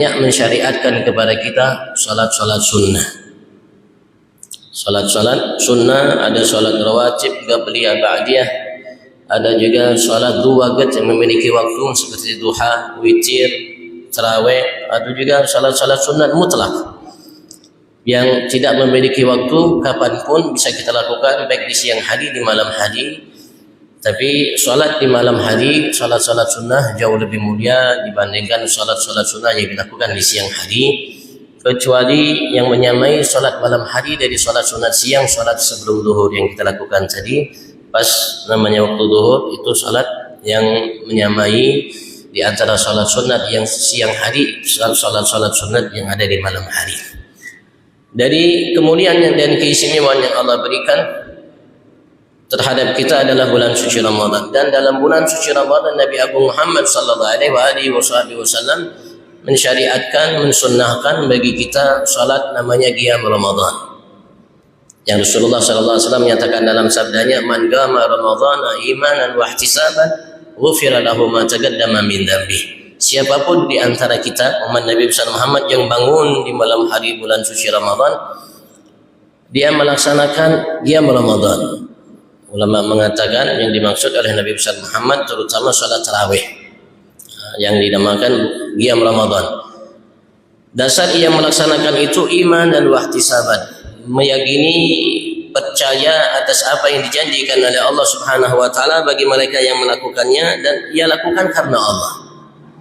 mensyariatkan kepada kita salat-salat sunnah. Salat-salat sunnah, ada salat rawatib, qabliyah, ba'diyah, ada juga salat dua waktu yang memiliki waktu seperti duha, witir, tarawih, ada juga salat-salat sunnah mutlak yang tidak memiliki waktu, kapanpun bisa kita lakukan, baik di siang hari, di malam hari. Tapi salat di malam hari, salat-salat sunnah jauh lebih mulia dibandingkan salat-salat sunnah yang dilakukan di siang hari, kecuali yang menyamai salat malam hari dari salat sunat siang, salat sebelum zuhur yang kita lakukan tadi. Pas namanya waktu zuhur, itu salat yang menyamai di antara salat sunat yang siang hari, salat-salat sunat yang ada di malam hari. Dari kemuliaan dan keistimewaan yang Allah berikan terhadap kita adalah bulan suci Ramadan, dan dalam bulan suci Ramadan Nabi Agung Muhammad sallallahu alaihi wasallam mensyariatkan, mensunnahkan bagi kita salat namanya qiyam Ramadan. Yang Rasulullah sallallahu alaihi wasallam menyatakan dalam sabdanya, "Man qama Ramadhana imanan wa ihtisaban, ghufira lahu ma taqaddama min dhanbi." Siapapun di antara kita umat Nabi besar Muhammad yang bangun di malam hari bulan suci Ramadan, dia melaksanakan qiyam Ramadan. Ulama mengatakan yang dimaksud oleh Nabi besar Muhammad terutama salat tarawih yang dinamakan qiyam Ramadan. Dasar ia melaksanakan itu iman dan wahtisaban, meyakini, percaya atas apa yang dijanjikan oleh Allah Subhanahu wa taala bagi mereka yang melakukannya, dan ia lakukan karena Allah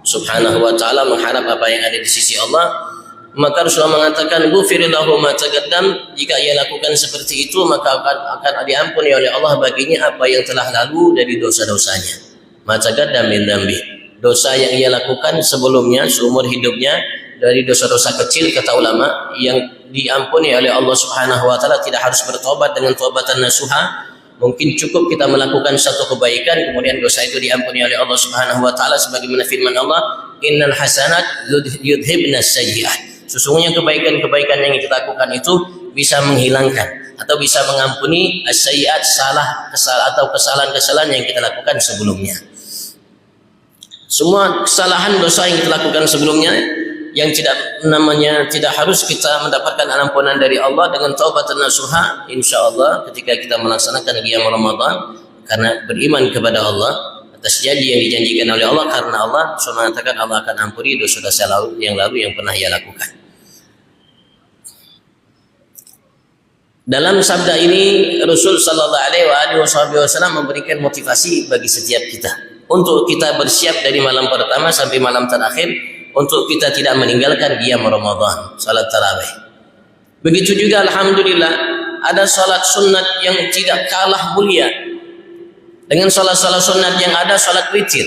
Subhanahu wa taala, mengharap apa yang ada di sisi Allah. Maka Rasulullah mengatakan, "Ghufirallahu ma taqaddam." Jika ia lakukan seperti itu, maka akan diampuni oleh Allah baginya apa yang telah lalu dari dosa-dosanya. Ma taqaddam min dzambi. Dosa yang ia lakukan sebelumnya seumur hidupnya dari dosa-dosa kecil, kata ulama, yang diampuni oleh Allah Subhanahu wa taala, tidak harus bertobat dengan taubatan nasuha. Mungkin cukup kita melakukan satu kebaikan kemudian dosa itu diampuni oleh Allah Subhanahu wa taala, sebagaimana firman Allah, "Innal hasanat yudhibnas sayyi'at." Sesungguhnya kebaikan-kebaikan yang kita lakukan itu bisa menghilangkan atau bisa mengampuni as-sayyi'at, kesalahan-kesalahan yang kita lakukan sebelumnya. Semua kesalahan dosa yang kita lakukan sebelumnya yang tidak harus kita mendapatkan ampunan dari Allah dengan taubat dan nasuha, insyaallah ketika kita melaksanakan qiyam Ramadan karena beriman kepada Allah atas janji yang dijanjikan oleh Allah, karena Allah mengatakan Allah akan ampuni dosa-dosa yang lalu yang pernah ia lakukan. Dalam sabda ini Rasul sallallahu alaihi wasallam memberikan motivasi bagi setiap kita untuk kita bersiap dari malam pertama sampai malam terakhir, untuk kita tidak meninggalkan qiyam Ramadan, salat tarawih. Begitu juga alhamdulillah ada salat sunat yang tidak kalah mulia dengan salat-salat sunat yang ada, salat witir.